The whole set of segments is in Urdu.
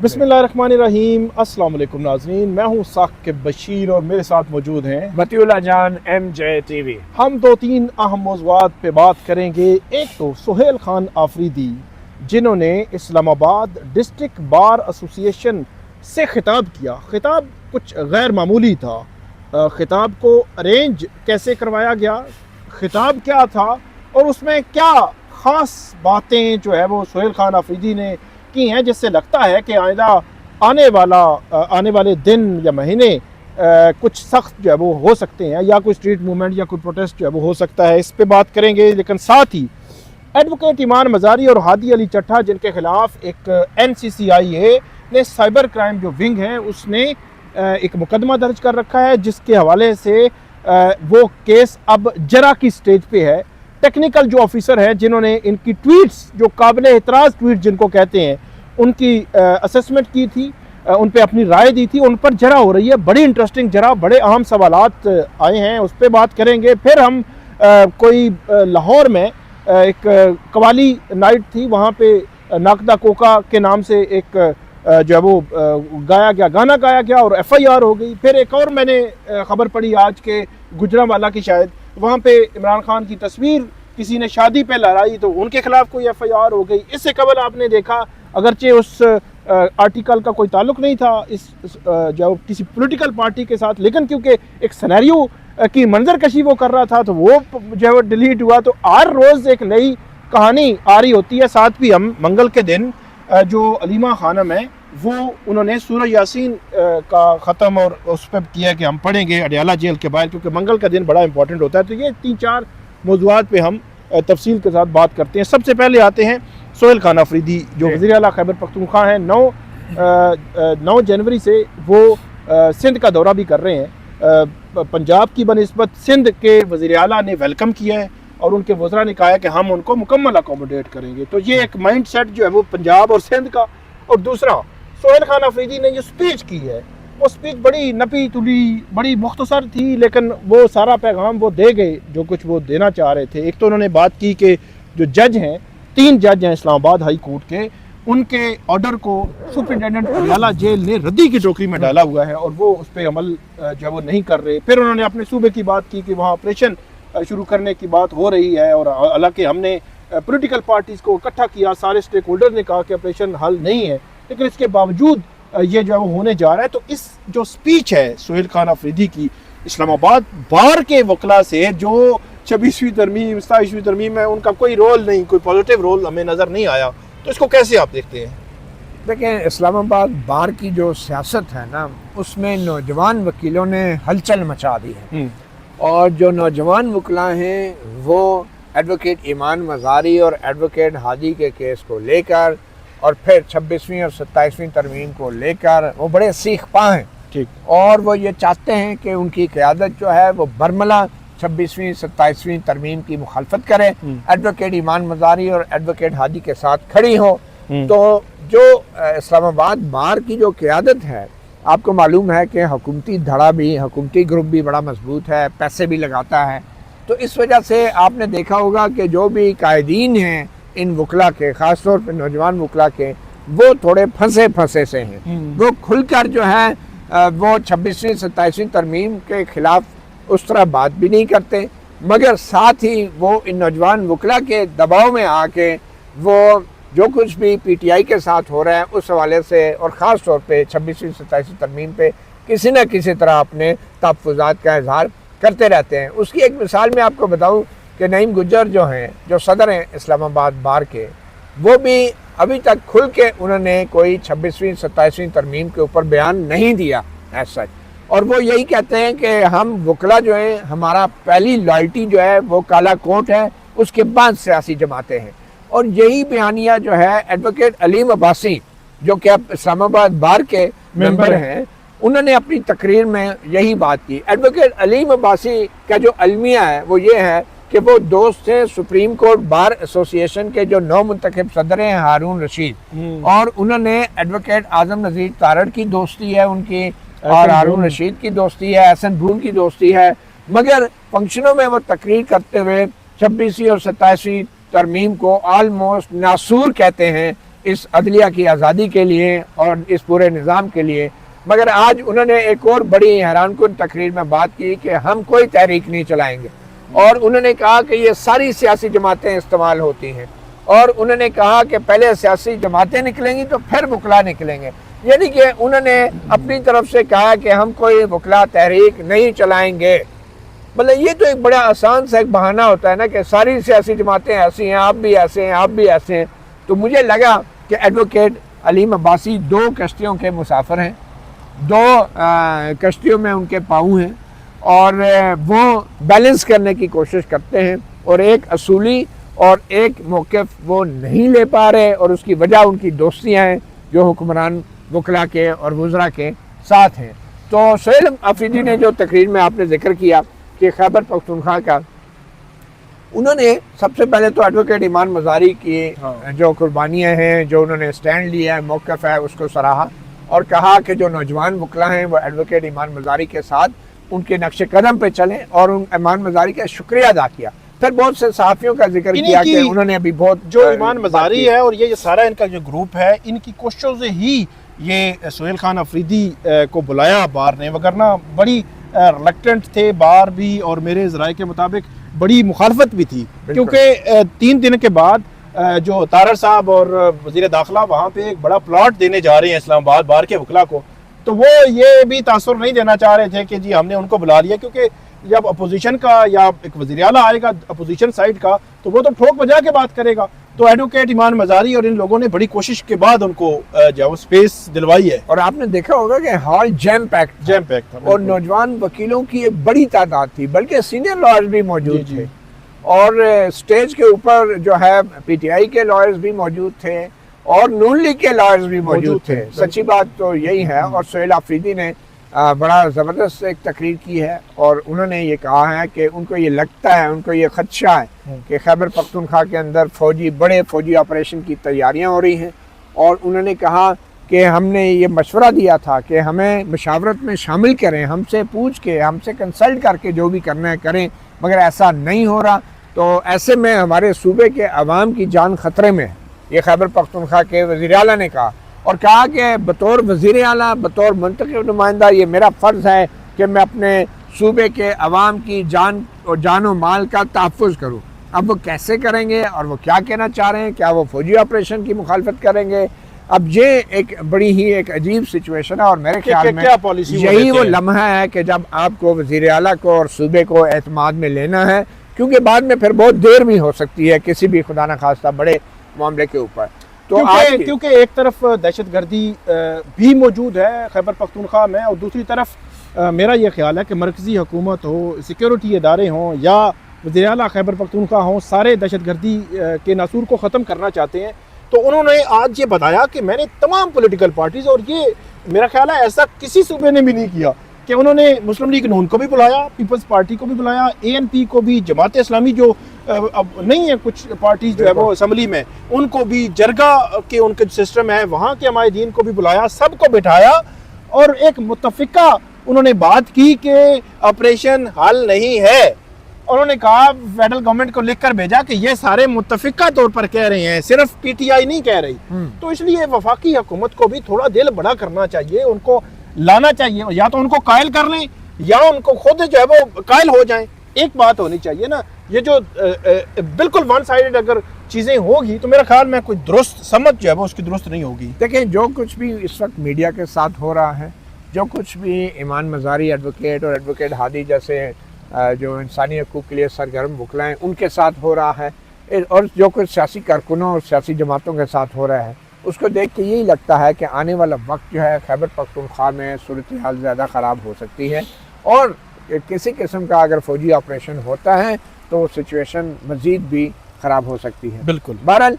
بسم اللہ الرحمن الرحیم۔ السلام علیکم ناظرین، میں ہوں ثاقب بشیر اور میرے ساتھ موجود ہیں متی اللہ جان MJ TV۔ ہم دو تین اہم موضوعات پہ بات کریں گے۔ ایک تو سہیل خان آفریدی جنہوں نے اسلام آباد ڈسٹرکٹ بار ایسوسی ایشن سے خطاب کیا۔ خطاب کچھ غیر معمولی تھا۔ خطاب کو ارینج کیسے کروایا گیا، خطاب کیا تھا اور اس میں کیا خاص باتیں جو ہے وہ سہیل خان آفریدی نے کی ہیں، جس سے لگتا ہے کہ آئندہ آنے والے دن یا مہینے کچھ سخت جو ہے وہ ہو سکتے ہیں، یا کوئی اسٹریٹ موومنٹ یا کوئی پروٹیسٹ جو ہے وہ ہو سکتا ہے۔ اس پہ بات کریں گے، لیکن ساتھ ہی ایڈوکیٹ ایمان مزاری اور ہادی علی چٹھا جن کے خلاف ایک NCCIA نے سائبر کرائم جو ونگ ہے اس نے ایک مقدمہ درج کر رکھا ہے، جس کے حوالے سے وہ کیس اب جرا کی سٹیج پہ ہے۔ ٹیکنیکل جو آفیسر ہیں جنہوں نے ان کی ٹویٹس، جو قابل اعتراض ٹویٹ جن کو کہتے ہیں، ان کی اسیسمنٹ کی تھی، ان پہ اپنی رائے دی تھی، ان پر جرا ہو رہی ہے۔ بڑی انٹرسٹنگ جرا، بڑے اہم سوالات آئے ہیں، اس پہ بات کریں گے۔ پھر ہم کوئی لاہور میں ایک قوالی نائٹ تھی، وہاں پہ ناقدہ کوکا کے نام سے ایک جو ہے وہ گانا گایا گیا اور FIR ہو گئی۔ پھر ایک اور میں نے خبر پڑھی آج کے گجرانوالہ کی، شاید وہاں پہ عمران خان کی تصویر کسی نے شادی پہ لہرائی تو ان کے خلاف کوئی FIR ہو گئی۔ اس سے قبل آپ نے دیکھا، اگرچہ اس آرٹیکل کا کوئی تعلق نہیں تھا اس جو کسی پولیٹیکل پارٹی کے ساتھ، لیکن کیونکہ ایک سینیریو کی منظر کشی وہ کر رہا تھا تو وہ جو ہے وہ ڈیلیٹ ہوا۔ تو ہر روز ایک نئی کہانی آ رہی ہوتی ہے۔ ساتھ بھی ہم منگل کے دن جو علیمہ خانم ہے وہ انہوں نے سورہ یاسین کا ختم اور اس پہ کیا کہ ہم پڑھیں گے اڈیالہ جیل کے باہر، کیونکہ منگل کا دن بڑا امپورٹنٹ ہوتا ہے۔ تو یہ 3-4 موضوعات پہ ہم تفصیل کے ساتھ بات کرتے ہیں۔ سب سے پہلے آتے ہیں سہیل خان آفریدی جو وزیر اعلیٰ خیبر پختونخوا ہیں۔ 9 جنوری سے وہ سندھ کا دورہ بھی کر رہے ہیں۔ پنجاب کی بنسبت سندھ کے وزیر اعلیٰ نے ویلکم کیا ہے اور ان کے وزراء نے کہا ہے کہ ہم ان کو مکمل اکوموڈیٹ کریں گے۔ تو یہ ایک مائنڈ سیٹ جو ہے وہ پنجاب اور سندھ کا۔ اور دوسرا، سہیل خان آفریدی نے جو سپیچ کی ہے، وہ سپیچ بڑی نپی تلی، بڑی مختصر تھی، لیکن وہ سارا پیغام وہ دے گئے جو کچھ وہ دینا چاہ رہے تھے۔ ایک تو انہوں نے بات کی کہ جو جج ہیں، 3 جج ہیں اسلام آباد ہائی کورٹ کے، ان کے آرڈر کو سپرنٹینڈنٹ اڈیالہ جیل نے ردی کی ٹوکری میں ڈالا ہوا ہے اور وہ اس پہ عمل جو ہے وہ نہیں کر رہے۔ پھر انہوں نے اپنے صوبے کی بات کی کہ وہاں آپریشن شروع کرنے کی بات ہو رہی ہے، اور حالانکہ ہم نے پولیٹیکل پارٹیز کو اکٹھا کیا، سارے اسٹیک ہولڈر نے کہا کہ آپریشن حل نہیں ہے، لیکن اس کے باوجود یہ جو ہے وہ ہونے جا رہا ہے۔ تو اس جو سپیچ ہے سہیل خان آفریدی کی اسلام آباد بار کے وکلاء سے، جو 26ویں ترمیم 27ویں ترمیم میں ان کا کوئی رول نہیں، کوئی پازیٹیو رول ہمیں نظر نہیں آیا، تو اس کو کیسے آپ دیکھتے ہیں؟ دیکھیں، اسلام آباد بار کی جو سیاست ہے نا، اس میں نوجوان وکیلوں نے ہلچل مچا دی ہے، اور جو نوجوان وکلاء ہیں وہ ایڈوکیٹ ایمان مزاری اور ایڈوکیٹ ہادی کے کیس کو لے کر، اور پھر 26ویں اور 27ویں ترمیم کو لے کر وہ بڑے سیخ پا ہیں، اور وہ یہ چاہتے ہیں کہ ان کی قیادت جو ہے وہ برملا 26ویں 27ویں ترمیم کی مخالفت کرے، ایڈوکیٹ ایمان مزاری اور ایڈوکیٹ ہادی کے ساتھ کھڑی ہو۔ تو جو اسلام آباد بار کی جو قیادت ہے، آپ کو معلوم ہے کہ حکومتی دھڑا بھی، حکومتی گروپ بھی بڑا مضبوط ہے، پیسے بھی لگاتا ہے۔ تو اس وجہ سے آپ نے دیکھا ہوگا کہ جو بھی قائدین ہیں ان وکلاء کے، خاص طور پہ نوجوان وکلاء کے، وہ تھوڑے پھنسے سے ہیں۔ وہ کھل کر جو ہے وہ 26ویں 27ویں ترمیم کے خلاف اس طرح بات بھی نہیں کرتے، مگر ساتھ ہی وہ ان نوجوان وکلاء کے دباؤ میں آ کے وہ جو کچھ بھی PTI کے ساتھ ہو رہا ہے اس حوالے سے، اور خاص طور پہ 26ویں 27ویں ترمیم پہ کسی نہ کسی طرح اپنے تحفظات کا اظہار کرتے رہتے ہیں۔ اس کی ایک مثال میں آپ کو بتاؤں کہ نعیم گجر جو ہیں، جو صدر ہیں اسلام آباد بار کے، وہ بھی ابھی تک کھل کے انہوں نے کوئی 26ویں 27ویں ترمیم کے اوپر بیان نہیں دیا ایز سچ، اور وہ یہی کہتے ہیں کہ ہم وکلاء جو ہیں، ہمارا پہلی لائلٹی جو ہے وہ کالا کوٹ ہے، اس کے بعد سیاسی جماعتیں ہیں۔ اور یہی بیانیہ جو ہے ایڈوکیٹ علیم عباسی، جو کہ اب اسلام آباد بار کے ممبر ہیں، انہوں نے اپنی تقریر میں یہی بات کی۔ ایڈوکیٹ علیم عباسی کا جو المیہ ہے وہ یہ ہے کہ وہ دوست ہیں سپریم کورٹ بار ایسوسی ایشن کے جو نو منتخب صدر ہیں ہارون رشید، اور انہوں نے ایڈوکیٹ اعظم نذیر تارڑ کی دوستی ہے ان کی، اور ہارون رشید کی دوستی ہے، احسن بھون کی دوستی ہے، مگر فنکشنوں میں وہ تقریر کرتے ہوئے 26ویں اور 27ویں ترمیم کو آلموسٹ ناسور کہتے ہیں، اس عدلیہ کی آزادی کے لیے اور اس پورے نظام کے لیے، مگر آج انہوں نے ایک اور بڑی حیران کن تقریر میں بات کی کہ ہم کوئی تحریک نہیں چلائیں گے، اور انہوں نے کہا کہ یہ ساری سیاسی جماعتیں استعمال ہوتی ہیں، اور انہوں نے کہا کہ پہلے سیاسی جماعتیں نکلیں گی تو پھر وکلا نکلیں گے، یعنی کہ انہوں نے اپنی طرف سے کہا کہ ہم کوئی وکلا تحریک نہیں چلائیں گے۔ مطلب یہ تو ایک بڑا آسان سا ایک بہانہ ہوتا ہے نا کہ ساری سیاسی جماعتیں ایسی ہیں، آپ بھی ایسے ہیں، آپ بھی ایسے ہیں۔ تو مجھے لگا کہ ایڈوکیٹ علیم عباسی 2 کشتیوں کے مسافر ہیں، 2 کشتیوں میں ان کے پاؤں ہیں، اور وہ بیلنس کرنے کی کوشش کرتے ہیں، اور ایک اصولی اور ایک موقف وہ نہیں لے پا رہے، اور اس کی وجہ ان کی دوستیاں ہیں جو حکمران وکلا کے اور وزراء کے ساتھ ہیں۔ تو سہیل آفریدی نے جو تقریر میں آپ نے ذکر کیا کہ خیبر پختونخوا کا، انہوں نے سب سے پہلے تو ایڈوکیٹ ایمان مزاری کی جو قربانیاں ہیں، جو انہوں نے سٹینڈ لیا ہے، موقف ہے، اس کو سراہا، اور کہا کہ جو نوجوان وکلا ہیں وہ ایڈوکیٹ ایمان مزاری کے ساتھ ان کے نقش قدم پہ چلیں، اور ان ایمان مزاری کا شکریہ ادا کیا۔ پھر بہت سے صحافیوں کا ذکر کیا کہ انہوں نے ابھی بہت جو ایمان مزاری ہے اور یہ سارا ان کا جو گروپ ہے، ان کی کوششوں سے ہی یہ سہیل خان آفریدی کو بلایا بار نے، وگرنہ بڑی ریلیکٹنٹ تھے بار بھی، اور میرے ذرائع کے مطابق بڑی مخالفت بھی تھی، کیونکہ 3 دن کے بعد جو طارر صاحب اور وزیر داخلہ وہاں پہ ایک بڑا پلاٹ دینے جا رہے ہیں اسلام آباد بار کے وکلا کو، تو وہ یہ بھی تاثر نہیں دینا چاہ رہے تھے کہ جی ہم نے ان کو بلا لیا، کیونکہ جب اپوزیشن کا یا ایک وزیر اعلیٰ آئے گا اپوزیشن سائڈ کا تو وہ تو ٹھوک بجا کے بات کرے گا۔ تو ایڈوکیٹ ایمان مزاری اور ان لوگوں نے بڑی کوشش کے بعد ان کو جو سپیس دلوائی ہے، اور آپ نے دیکھا ہوگا کہ ہال جیم پیک تھا، اور نوجوان وکیلوں کی ایک بڑی تعداد تھی، بلکہ سینئر لائرز بھی موجود تھے، اور سٹیج کے اوپر جو ہے پی ٹی آئی کے لائرز بھی موجود تھے، اور نون لیگ کے لائرز بھی موجود تھے۔ سچی بات تو یہی ہے، اور سہیل آفریدی نے بڑا زبردست ایک تقریر کی ہے، اور انہوں نے یہ کہا ہے کہ ان کو یہ لگتا ہے، ان کو یہ خدشہ ہے کہ خیبر پختونخوا کے اندر بڑے فوجی آپریشن کی تیاریاں ہو رہی ہیں، اور انہوں نے کہا کہ ہم نے یہ مشورہ دیا تھا کہ ہمیں مشاورت میں شامل کریں، ہم سے پوچھ کے، ہم سے کنسلٹ کر کے جو بھی کرنا ہے کریں، مگر ایسا نہیں ہو رہا، تو ایسے میں ہمارے صوبے کے عوام کی جان خطرے میں ہے۔ یہ خیبر پختونخوا کے وزیر اعلیٰ نے کہا، اور کہا کہ بطور وزیر اعلیٰ، بطور منتخب نمائندہ، یہ میرا فرض ہے کہ میں اپنے صوبے کے عوام کی جان و مال کا تحفظ کروں۔ اب وہ کیسے کریں گے، اور وہ کیا کہنا چاہ رہے ہیں، کیا وہ فوجی آپریشن کی مخالفت کریں گے؟ اب یہ ایک بڑی ہی ایک عجیب سچویشن ہے، اور میرے خیال میں یہی وہ لمحہ ہے کہ جب آپ کو وزیر اعلیٰ کو اور صوبے کو اعتماد میں لینا ہے، کیونکہ بعد میں پھر بہت دیر بھی ہو سکتی ہے کسی بھی خدا نخواستہ بڑے معاملے کے اوپر۔ کیونکہ ایک طرف دہشت گردی بھی موجود ہے خیبر پختونخوا میں، اور دوسری طرف میرا یہ خیال ہے کہ مرکزی حکومت ہو، سیکیورٹی ادارے ہوں، یا وزیر اعلیٰ خیبر پختونخوا ہوں، سارے دہشت گردی کے ناسور کو ختم کرنا چاہتے ہیں۔ تو انہوں نے آج یہ بتایا کہ میں نے تمام پولیٹیکل پارٹیز، اور یہ میرا خیال ہے ایسا کسی صوبے نے بھی نہیں کیا، کہ انہوں نے مسلم لیگ نون کو بھی بلایا، پیپلز پارٹی کو بھی بلایا، اے این پی کو بھی، جماعت اسلامی جو اب نہیں ہے کچھ پارٹیز جو ہے وہ اسمبلی میں، ان کو بھی، جرگا کے ان کا سسٹم ہے وہاں کے عمائدین کو بھی بلایا، سب کو بٹھایا، اور ایک متفقہ انہوں نے بات کی کہ آپریشن حل نہیں ہے۔ انہوں نے کہا فیڈرل گورنمنٹ کو لکھ کر بھیجا کہ یہ سارے متفقہ طور پر کہہ رہے ہیں، صرف پی ٹی آئی نہیں کہہ رہی۔ تو اس لیے وفاقی حکومت کو بھی تھوڑا دل بڑا کرنا چاہیے، ان کو لانا چاہیے، یا تو ان کو قائل کر لیں یا ان کو خود جو ہے وہ قائل ہو جائیں۔ ایک بات ہونی چاہیے نا، یہ جو بالکل ون سائیڈڈ اگر چیزیں ہوگی تو میرا خیال میں کوئی درست سمجھ جو ہے وہ اس کی درست نہیں ہوگی۔ دیکھیں جو کچھ بھی اس وقت میڈیا کے ساتھ ہو رہا ہے، جو کچھ بھی ایمان مزاری ایڈوکیٹ اور ایڈوکیٹ ہادی جیسے جو انسانی حقوق کے لیے سرگرم وکلا ہیں ان کے ساتھ ہو رہا ہے، اور جو کچھ سیاسی کارکنوں اور سیاسی جماعتوں کے ساتھ ہو رہا ہے، اس کو دیکھ کے یہی لگتا ہے کہ آنے والا وقت جو ہے خیبر پختونخوا میں صورتحال زیادہ خراب ہو سکتی ہے، اور کسی قسم کا اگر فوجی آپریشن ہوتا ہے تو وہ سچویشن مزید بھی خراب ہو سکتی ہے۔ بالکل، بہرحال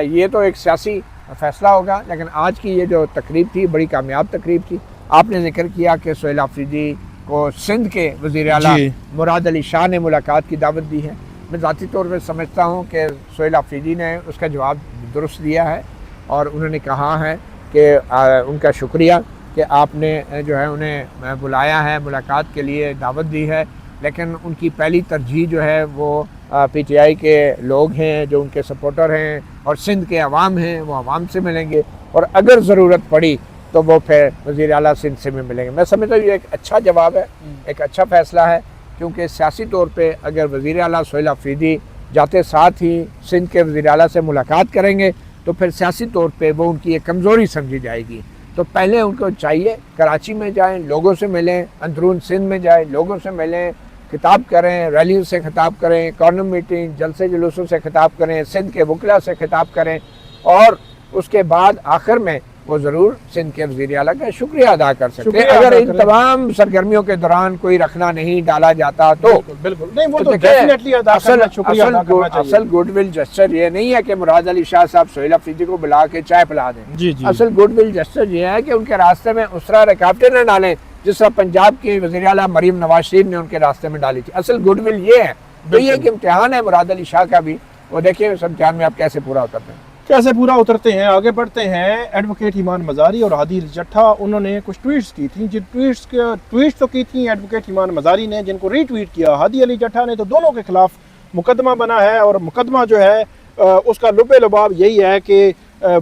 یہ تو ایک سیاسی فیصلہ ہوگا، لیکن آج کی یہ جو تقریب تھی بڑی کامیاب تقریب تھی۔ آپ نے ذکر کیا کہ سہیل آفریدی کو سندھ کے وزیر اعلیٰ مراد علی شاہ نے ملاقات کی دعوت دی ہے۔ میں ذاتی طور پہ سمجھتا ہوں کہ سہیل آفریدی نے اس کا جواب درست دیا ہے، اور انہوں نے کہا ہے کہ ان کا شکریہ کہ آپ نے جو ہے انہیں بلایا ہے، ملاقات کے لیے دعوت دی ہے، لیکن ان کی پہلی ترجیح جو ہے وہ پی ٹی آئی کے لوگ ہیں جو ان کے سپورٹر ہیں، اور سندھ کے عوام ہیں وہ عوام سے ملیں گے، اور اگر ضرورت پڑی تو وہ پھر وزیر اعلیٰ سندھ سے بھی ملیں گے۔ میں سمجھتا ہوں یہ ایک اچھا جواب ہے، ایک اچھا فیصلہ ہے، کیونکہ سیاسی طور پہ اگر وزیر اعلیٰ سہیل آفریدی جاتے ساتھ ہی سندھ کے وزیر اعلیٰ سے ملاقات کریں گے تو پھر سیاسی طور پہ وہ ان کی ایک کمزوری سمجھی جائے گی۔ تو پہلے ان کو چاہیے کراچی میں جائیں، لوگوں سے ملیں، اندرون سندھ میں جائیں، لوگوں سے ملیں، خطاب کریں، ریلیوں سے خطاب کریں، کارنر میٹنگ، جلسے جلوسوں سے خطاب کریں، سندھ کے وکلاء سے خطاب کریں، اور اس کے بعد آخر میں وہ ضرور سندھ کے وزیر اعلیٰ کا شکریہ ادا کر سکتے ہیں۔ اگر ان تمام سرگرمیوں کے دوران کوئی رکھنا نہیں ڈالا جاتا تو بالکل نہیں، وہ تو ڈیفینیٹلی اصل گڈ ول جسچر یہ نہیں ہے کہ مراد علی شاہ صاحب سہیل آفریدی کو بلا کے چائے پلا دیں۔ اصل گڈ ول جسچر یہ ہے کہ ان کے راستے میں اس طرح رکاوٹیں نہ ڈالیں جس طرح پنجاب کی وزیر اعلیٰ مریم نواز شریف نے ان کے راستے میں ڈالی تھی۔ اصل گڈ ول یہ ہے، تو یہ ایک امتحان ہے مراد علی شاہ کا بھی، وہ دیکھیں اس امتحان میں آپ کیسے پورا اترتے ہیں۔ آگے بڑھتے ہیں۔ ایڈوکیٹ ایمان مزاری اور ہادی علی جٹھا، انہوں نے کچھ ٹویٹس کی تھیں، جن ٹویٹس تو کی تھیں ایڈوکیٹ ایمان مزاری نے، جن کو ری ٹویٹ کیا ہادی علی جٹھا نے، تو دونوں کے خلاف مقدمہ بنا ہے، اور مقدمہ جو ہے اس کا لب لباب یہی ہے کہ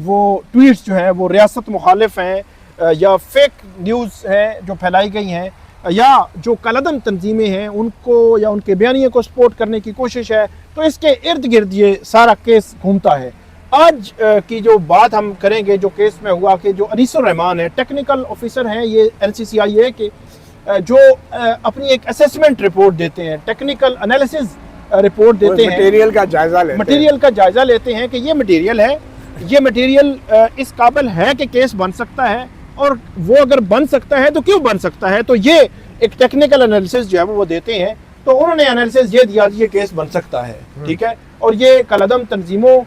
وہ ٹویٹس جو ہیں وہ ریاست مخالف ہیں، یا فیک نیوز ہیں جو پھیلائی گئی ہیں، یا جو کالعدم تنظیمیں ہیں ان کو یا ان کے بیانیے کو سپورٹ کرنے کی کوشش ہے۔ تو اس کے ارد گرد یہ سارا کیس گھومتا ہے۔ آج کی جو بات ہم کریں گے جو کیس میں ہوا، کہ جو انیس الرحمان ہے، ٹیکنیکل آفیسر ہیں یہ LCCIA کے، جو اپنی ایک اسیسمنٹ رپورٹ دیتے ہیں، ٹیکنیکل انالیسز رپورٹ دیتے ہیں، مٹیریل کا جائزہ لیتے ہیں کہ یہ مٹیریل ہے، یہ مٹیریل اس قابل ہے کہ کیس بن سکتا ہے، اور وہ اگر بن سکتا ہے تو کیوں بن سکتا ہے۔ تو یہ ایک ٹیکنیکل انالیسز جو ہے وہ دیتے ہیں، تو انہوں نے انالیسز یہ دیا یہ کیس بن سکتا ہے، ٹھیک ہے، اور یہ کالعدم تنظیموں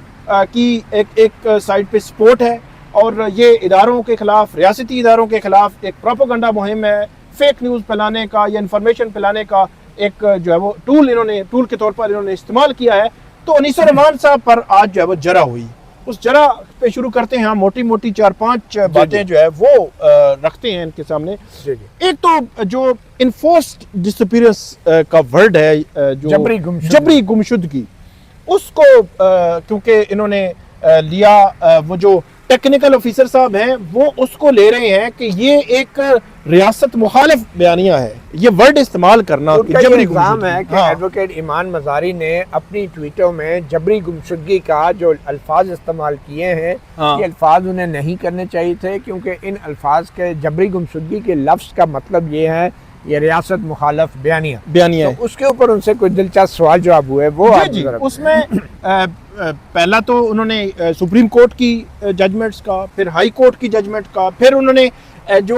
کی ایک سائڈ پہ سپورٹ ہے، اور یہ اداروں کے خلاف، ریاستی اداروں کے خلاف ایک پروپیگنڈا مہم ہے، فیک نیوز پھیلانے کا یا انفارمیشن پھیلانے کا ایک جو ہے وہ ٹول کے طور پر انہوں نے استعمال کیا ہے۔ تو انیس الرحمان صاحب پر آج جو ہے وہ جرح ہوئی، اس جرح پہ شروع کرتے ہیں ہم، موٹی 4-5 باتیں جو ہے وہ رکھتے ہیں ان کے سامنے۔ ایک تو جو انفورسڈ ڈسپیئرنس کا ورڈ ہے، جو جبری گمشدگی، اس کو کیونکہ انہوں نے لیا، وہ جو ٹیکنیکل آفیسر صاحب ہیں وہ اس کو لے رہے ہیں کہ یہ ایک ریاست مخالف بیانیہ ہے، یہ ورڈ استعمال کرنا جبری الزام ہے کہ ایڈوکیٹ ایمان مزاری نے اپنی ٹویٹوں میں جبری گمشدگی کا جو الفاظ استعمال کیے ہیں، یہ الفاظ انہیں نہیں کرنے چاہیے تھے، کیونکہ ان الفاظ کے جبری گمشدگی کے لفظ کا مطلب یہ ہے یہ ریاست مخالف بیانیہ تو اس کے اوپر ان سے کوئی دلچسپ سوال جواب ہوئے وہ اس میں پہلا تو انہوں نے سپریم کورٹ کی ججمنٹس کا، پھر ہائی کورٹ کی ججمنٹ کا، پھر انہوں نے جو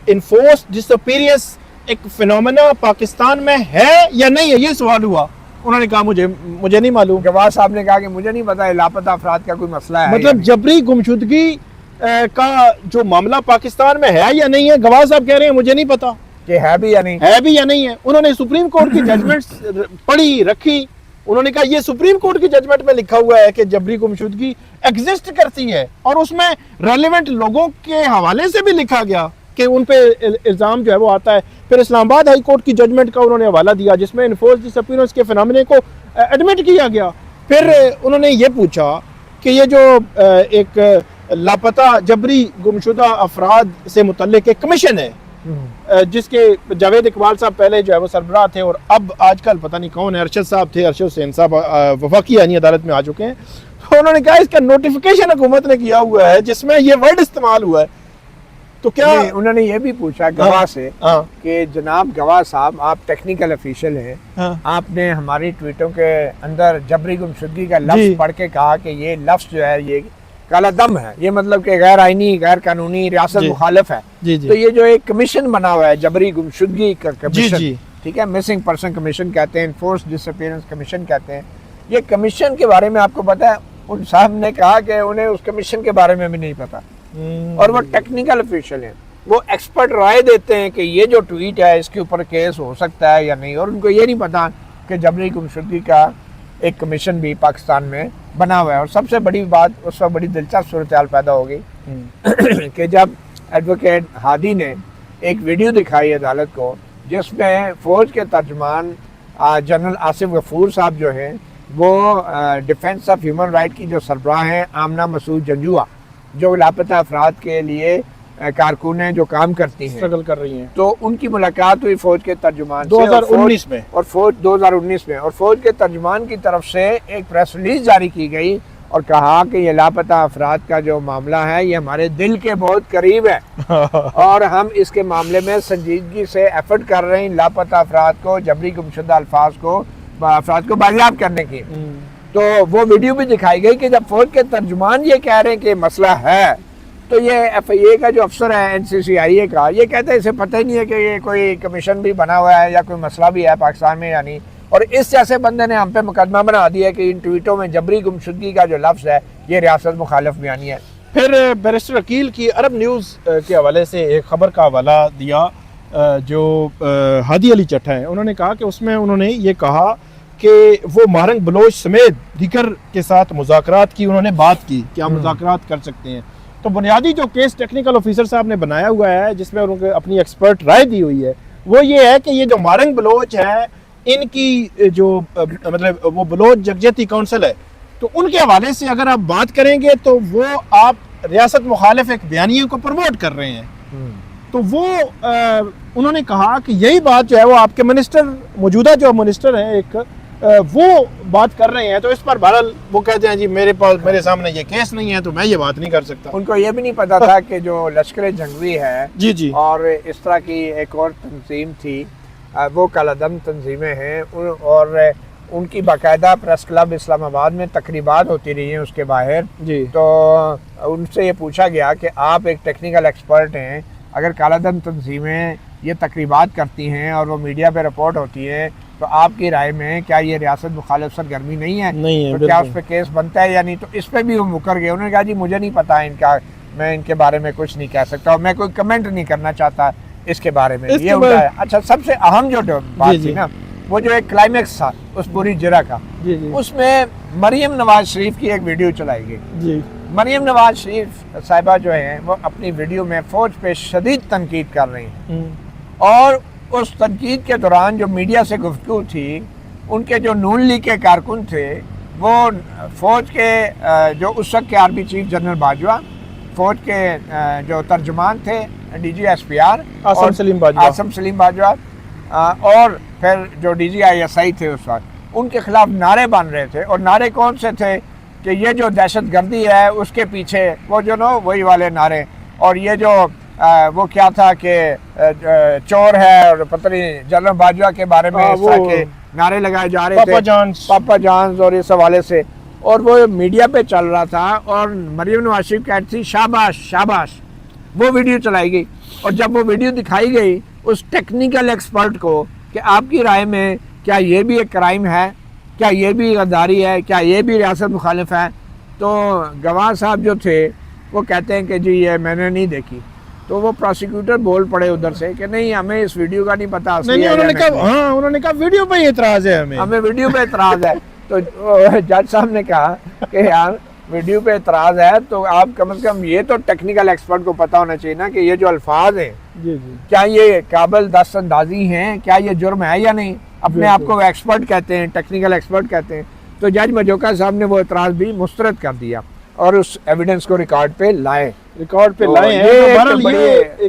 انفورسڈ ڈسپیئرنس ایک فینومینا پاکستان میں ہے یا نہیں ہے یہ سوال ہوا۔ انہوں نے کہا مجھے نہیں معلوم، گواہ صاحب نے کہا کہ مجھے نہیں پتا لاپتہ افراد کا کوئی مسئلہ ہے، مطلب جبری گمشدگی کا جو معاملہ پاکستان میں ہے یا نہیں ہے، گواہ صاحب کہہ رہے ہیں مجھے نہیں پتا کہ ہے بھی یا نہیں ہے۔ انہوں نے سپریم کورٹ کی ججمنٹس پڑھی رکھی، انہوں نے کہا یہ سپریم کورٹ کی ججمنٹ میں لکھا ہوا ہے کہ جبری گمشدگی ایگزسٹ کرتی ہے، اور اس میں ریلیونٹ لوگوں کے حوالے سے بھی لکھا گیا کہ ان پہ الزام جو ہے وہ آتا ہے۔ پھر اسلام آباد ہائی کورٹ کی ججمنٹ کا انہوں نے حوالہ دیا جس میں انفورسڈ ڈسپیئرنس کے فینومینا کو ایڈمٹ کیا گیا۔ پھر انہوں نے یہ پوچھا کہ یہ جو ایک لاپتہ جبری گمشدہ افراد سے متعلق ایک کمیشن ہے، جس کے جاوید اقبال صاحب پہلے جو ہے وہ سربراہ تھے، اور اب آج کل پتہ نہیں کون ہے، ارشد صاحب تھے، ارشد حسین صاحب وفاقی آئینی عدالت میں آ چکے ہیں۔ تو انہوں نے کہا اس کا نوٹیفیکیشن حکومت نے کیا ہوا ہے جس میں یہ ورڈ استعمال ہوا ہے۔ تو کیا انہوں نے یہ بھی پوچھا گواہ سے کہ جناب گواہ صاحب آپ ٹیکنیکل افیشل ہیں، آپ نے ہماری ٹویٹوں کے اندر جبری گمشدگی کا لفظ پڑھ کے کہا کہ یہ لفظ جو ہے یہ کالا دم ہے، یہ مطلب کہ غیر آئینی، غیر قانونی، ریاست مخالف ہے۔ تو یہ جو ایک کمیشن بنا ہوا ہے جبری گمشدگی کا کمیشن، ٹھیک ہے، مسنگ پرسن کمیشن کہتے ہیں، انفورسڈ ڈسپیئرنس کمیشن کہتے ہیں، یہ کمیشن کے بارے میں آپ کو پتا ہے؟ ان صاحب نے کہا کہ انہیں اس کمیشن کے بارے میں بھی نہیں پتا، اور وہ ٹیکنیکل افیشل ہیں، وہ ایکسپرٹ رائے دیتے ہیں کہ یہ جو ٹویٹ ہے اس کے اوپر کیس ہو سکتا ہے یا نہیں، اور ان کو یہ نہیں پتا کہ جبری گمشدگی کا ایک کمیشن بھی پاکستان میں بنا ہوا ہے۔ اور سب سے بڑی بات، اس وقت بڑی دلچسپ صورتحال پیدا ہو گئی کہ جب ایڈوکیٹ ہادی نے ایک ویڈیو دکھائی عدالت کو جس میں فوج کے ترجمان جنرل آصف غفور صاحب جو ہیں وہ ڈیفینس آف ہیومن رائٹ کی جو سربراہ ہیں آمنہ مسعود جنجوعہ، جو لاپتہ افراد کے لیے کارکن ہیں جو کام کرتی ہیں، اسٹرگل کر رہی ہیں، تو ان کی ملاقات ہوئی فوج کے ترجمان سے 2019 میں، اور فوج 2019 میں، اور فوج کے ترجمان کی طرف سے ایک پریس ریلیز جاری کی گئی اور کہا کہ یہ لاپتہ افراد کا جو معاملہ ہے یہ ہمارے دل کے بہت قریب ہے اور ہم اس کے معاملے میں سنجیدگی سے ایفرٹ کر رہے ہیں لاپتہ افراد کو، جبری گمشدہ افراد کو بازیاب کرنے کی۔ تو وہ ویڈیو بھی دکھائی گئی کہ جب فوج کے ترجمان یہ کہہ رہے ہیں کہ یہ مسئلہ ہے، تو یہ ایف آئی اے کا جو افسر ہے NCCIA کا، یہ کہتے ہیں اسے پتہ ہی نہیں ہے کہ یہ کوئی کمیشن بھی بنا ہوا ہے یا کوئی مسئلہ بھی ہے پاکستان میں یا نہیں، اور اس جیسے بندے نے ہم پہ مقدمہ بنا دیا ہے کہ ان ٹویٹوں میں جبری گمشدگی کا جو لفظ ہے یہ ریاست مخالف بیانیہ ہے۔ پھر بیرسٹر عقیل کی عرب نیوز کے حوالے سے ایک خبر کا حوالہ دیا جو ہادی علی چٹھا ہیں، انہوں نے کہا کہ اس میں انہوں نے یہ کہا کہ وہ مہرنگ بلوچ سمیت دیگر کے ساتھ مذاکرات کی انہوں نے بات کی کہ ہم مذاکرات کر سکتے ہیں۔ تو بنیادی جو کیس ٹیکنیکل آفیسر صاحب نے بنایا ہوا ہے جس میں انہوں نے اپنی ایکسپرٹ رائے دی ہوئی ہے وہ یہ ہے کہ یہ جو مہرنگ بلوچ ہے ان کی جو مطلب وہ بلوچ جگجیتی کونسل ہے، تو ان کے حوالے سے اگر آپ بات کریں گے تو وہ آپ ریاست مخالف ایک بیانیے کو پروموٹ کر رہے ہیں۔ تو وہ انہوں نے کہا کہ یہی بات جو ہے وہ آپ کے منسٹر موجودہ جو منسٹر ہیں ایک وہ بات کر رہے ہیں، تو اس پر بہرحال وہ کہتے ہیں جی میرے سامنے یہ کیس نہیں ہے تو میں یہ بات نہیں کر سکتا۔ ان کو یہ بھی نہیں پتا تھا کہ جو لشکر جنگوی ہے جی اور اس طرح کی ایک اور تنظیم تھی، وہ کالعدم تنظیمیں ہیں، اور ان کی باقاعدہ پریس کلب اسلام آباد میں تقریبات ہوتی رہی ہیں اس کے باہر جی۔ تو ان سے یہ پوچھا گیا کہ آپ ایک ٹیکنیکل ایکسپرٹ ہیں، اگر کالعدم تنظیمیں یہ تقریبات کرتی ہیں اور وہ میڈیا پہ رپورٹ ہوتی ہیں تو آپ کی رائے میں کیا یہ ریاست مخالف سرگرمی نہیں ہے؟ تو کیا اس پہ کیس بنتا ہے یا نہیں؟ تو اس پہ بھی وہ مکر گئے، انہوں نے کہا جی مجھے نہیں پتا ان کا، میں ان کے بارے میں کچھ نہیں کہہ سکتا اور میں کوئی کمنٹ نہیں کرنا چاہتا اس کے بارے میں۔ یہ ہوتا ہے۔ اچھا، سب سے اہم جو بات تھی نا وہ جو ایک کلائمیکس تھا اس پوری جرا کا، اس میں مریم نواز شریف کی ایک ویڈیو چلائی گئی۔ مریم نواز شریف صاحبہ جو ہیں وہ اپنی ویڈیو میں فوج پہ شدید تنقید کر رہی ہیں، اور اس تنقید کے دوران جو میڈیا سے گفتگو تھی، ان کے جو نون لیگ کے کارکن تھے وہ فوج کے جو اس وقت کے آرمی چیف جنرل باجوہ، فوج کے جو ترجمان تھے DG/SPR آصم سلیم باجوہ، اور پھر جو DG/ISI تھے اس وقت، ان کے خلاف نعرے بن رہے تھے، اور نعرے کون سے تھے کہ یہ جو دہشت گردی ہے اس کے پیچھے وہ جو وہی والے نعرے، اور یہ جو وہ کیا تھا کہ چور ہے، اور پتہ نہیں جنرل باجوہ کے بارے میں اس طرح کے نعرے لگائے جا رہے تھے، پاپا جانز اور اس حوالے سے، اور وہ میڈیا پہ چل رہا تھا، اور مریم نواز شریف کہتی تھی شاباش شاباش۔ وہ ویڈیو چلائی گئی، اور جب وہ ویڈیو دکھائی گئی اس ٹیکنیکل ایکسپرٹ کو کہ آپ کی رائے میں کیا یہ بھی ایک کرائم ہے، کیا یہ بھی غداری ہے، کیا یہ بھی ریاست مخالف ہے، تو گواہ صاحب جو تھے وہ کہتے ہیں کہ جی یہ میں نے نہیں دیکھی۔ تو وہ پروسیکیوٹر بول پڑے ادھر سے کہ نہیں ہمیں اس ویڈیو کا نہیں پتا۔ انہوں نے کہا ویڈیو پہ اعتراض ہے، ہمیں ویڈیو پہ اعتراض ہے۔ تو جج صاحب نے کہا کہ یار ویڈیو پہ اعتراض ہے تو آپ کم از کم یہ تو ٹیکنیکل ایکسپرٹ کو پتا ہونا چاہیے نا کہ یہ جو الفاظ ہیں کیا یہ قابل دست اندازی ہیں، کیا یہ جرم ہے یا نہیں۔ اپنے آپ کو ایکسپرٹ کہتے ہیں، ٹیکنیکل ایکسپرٹ کہتے ہیں۔ تو جج مجوکا صاحب نے وہ اعتراض بھی مسترد کر دیا اور اس ایویڈنس کو ریکارڈ پہ لائے ہیں۔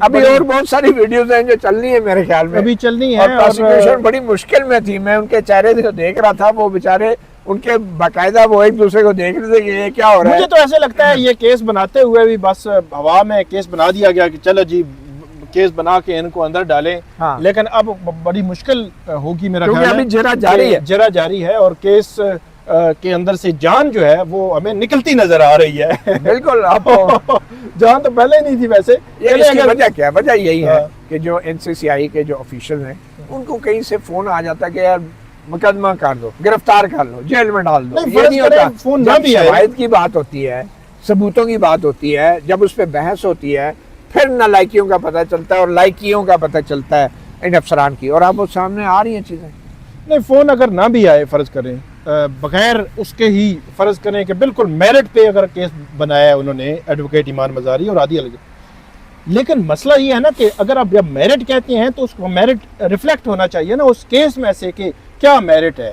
ابھی اور بہت ساری ویڈیوز ہیں جو چلنی ہے میرے خیال میں، ابھی چلنی ہے، اور پروسیکیوشن بڑی مشکل میں تھی۔ میں ان کے چہرے سے دیکھ رہا تھا، وہ بیچارے ان کے باقاعدہ وہ ایک دوسرے کو دیکھ رہے تھے کہ یہ کیا ہو رہا ہے۔ مجھے تو ایسے لگتا ہے یہ کیس بناتے ہوئے بھی بس ہوا میں کیس بنا دیا گیا کہ چلو جی کیس بنا کے ان کو اندر ڈالیں، لیکن اب بڑی مشکل ہوگی میرا خیال ہے، کیونکہ ابھی جرا جاری ہے اور کیس کے اندر سے جان جو ہے وہ ہمیں نکلتی نظر آ رہی ہے۔ بالکل، آپ جان تو پہلے ہی نہیں تھی ویسے۔ وجہ کیا ہے؟ وجہ یہی ہے کہ جو NCCI کے جو آفیشل ہیں ان کو کہیں سے فون آ جاتا ہے کہ یار مقدمہ کر دو، گرفتار کر لو، جیل میں ڈال دو۔ یہ نہیں ہوتا۔ جب شواہد کی بات ہوتی ہے، ثبوتوں کی بات ہوتی ہے، جب اس پہ بحث ہوتی ہے، پھر نالائکیوں کا پتہ چلتا ہے اور لائکیوں کا پتہ چلتا ہے ان افسران کی، اور اب وہ سامنے آ رہی ہیں چیزیں۔ نہیں، فون اگر نہ بھی آئے، فرض کریں بغیر اس کے ہی فرض کریں کہ بالکل میرٹ پہ اگر کیس بنایا ہے انہوں نے ایڈوکیٹ ایمان مزاری اور ہادی علی، لیکن مسئلہ یہ ہے نا کہ اگر آپ جب میرٹ کہتے ہیں تو اس کو میرٹ ریفلیکٹ ہونا چاہیے نا اس کیس میں سے کہ کیا میرٹ ہے۔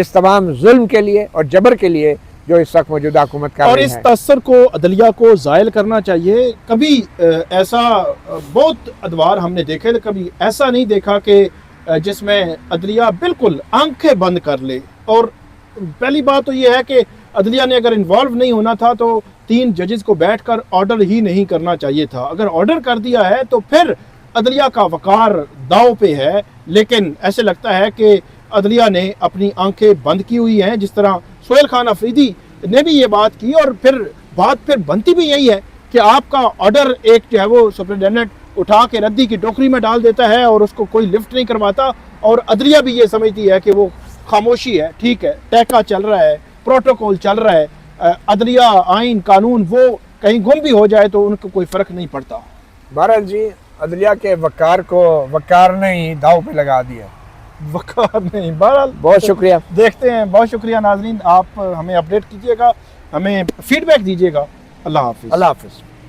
اس تمام ظلم کے لیے اور جبر کے لیے جو اس وقت موجودہ حکومت کر اور رہی اس ہے۔ تاثر کو عدلیہ کو زائل کرنا چاہیے۔ کبھی ایسا بہت ادوار ہم نے دیکھے، کبھی ایسا نہیں دیکھا کہ جس میں عدلیہ بالکل آنکھیں بند کر لے۔ اور پہلی بات تو یہ ہے کہ عدلیہ نے اگر انوالو نہیں ہونا تھا تو 3 ججز کو بیٹھ کر آرڈر ہی نہیں کرنا چاہیے تھا۔ اگر آرڈر کر دیا ہے تو پھر عدلیہ کا وقار داؤ پہ ہے، لیکن ایسے لگتا ہے کہ عدلیہ نے اپنی آنکھیں بند کی ہوئی ہیں۔ جس طرح سہیل خان آفریدی نے بھی یہ بات کی، اور پھر بات بنتی بھی یہی ہے کہ آپ کا آرڈر ایک جو ہے وہ سپرنٹینڈنٹ اٹھا کے ردی کی ٹوکری میں ڈال دیتا ہے اور اس کو کوئی لفٹ نہیں کرواتا، اور عدلیہ بھی یہ سمجھتی ہے کہ وہ خاموشی ہے، ٹھیک ہے، ٹیکا چل رہا ہے، پروٹوکول چل رہا ہے، عدلیہ، آئین، قانون وہ کہیں گم بھی ہو جائے تو ان کو کوئی فرق نہیں پڑتا۔ بہرحال جی، عدلیہ کے وقار کو وقار نے ہی داؤ پہ لگا دیا۔ وقار نہیں، بہرحال بہت شکریہ۔ دیکھتے ہیں۔ بہت شکریہ ناظرین، آپ ہمیں اپڈیٹ کیجیے گا، ہمیں فیڈ بیک دیجیے گا۔ اللہ حافظ۔ اللہ حافظ۔